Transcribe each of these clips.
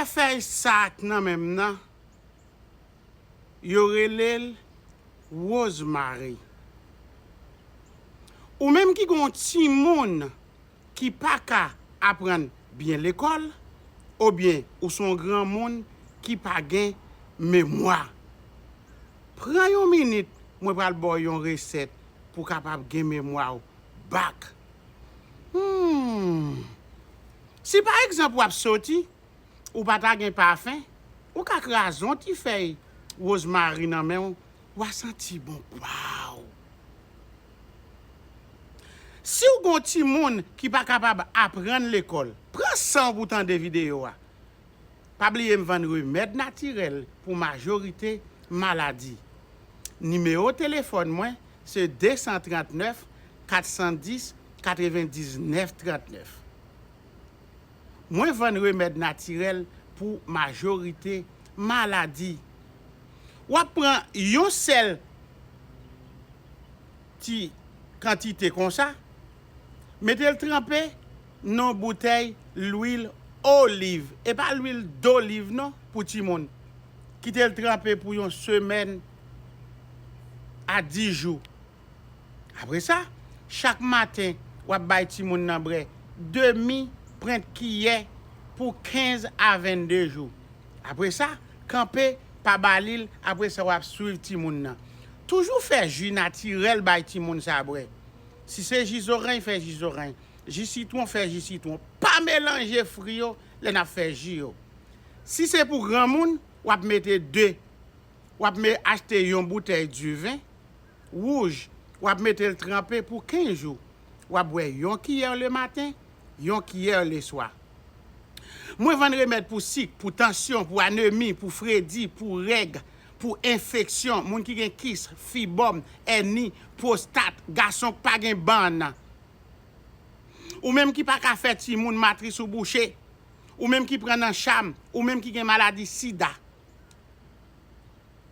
ouais feuille sac nan même nan, yo relèl rosemary. Ou même qui gon ti moun qui pa ka apprendre bien l'école, ou bien ou son grand monde qui pa gen mémoire. Prends une minute, moi pral bo yon recette pour capable gen mémoire bac. Si par exemple ou ap sorti, ou pa ta gen parfum, ou ka krason ti feuille rosemary nan men ou a senti bon wow. Si ou gon ti moun qui pas capable apprendre l'école, prends 100 pour tant de vidéos. Pas oublier me vendre remède naturel pour majorité maladie. Numéro téléphone moi c'est 239 410 99 39. Moi vendre remède naturel pour majorité maladie. Ou prend yon sel ti quantité comme ça, mettez le trempé dans bouteille l'huile olive et pas l'huile d'olive non pour ti monde. Quittez le trempé pour une semaine à 10 jours. Après ça, chaque matin, ou bay ti moun nan bre demi print cuillère pour 15 à 22 jours. Après ça, camper pa balil, après ça ou suivre ti moun nan. Toujours faire jus naturel bay ti moun sa bre. Si c'est jus orange, fait jus orange. Jus citron, fait jus citron. Pas mélanger fruit yo, les n'a fait jus yo. Si c'est pour grand moun, ou ap mette 2. Ou ap acheter une bouteille du vin rouge, ou ap mette le trempé pour 15 jours. Ou ap boire yon cuillère le matin, yon cuillère le soir. Moi vendre remède pour sick, pour tension, pour anémie, pour fredi, pour règle, pour infection, moun qui gen kiss, fibome, hernie, prostate, garçon pas gen ban. Ou même qui pas ka fait ti moun matrice ou boucher, ou même qui prend un cham, ou même qui gen maladie sida.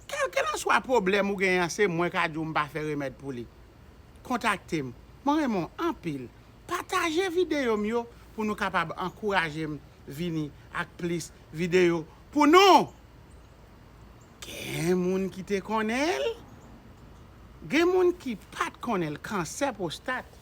Quel en soit problème ou gen c'est moi ka dou m'pa faire remède pour lui. Contactez-moi. Mon Raymond en pile. Partagez vidéo mio pour nous capable encourager vini ak plus vidéo pour nous. Gen moun qui te connaît, gen moun qui pas te connaît cancer prostate.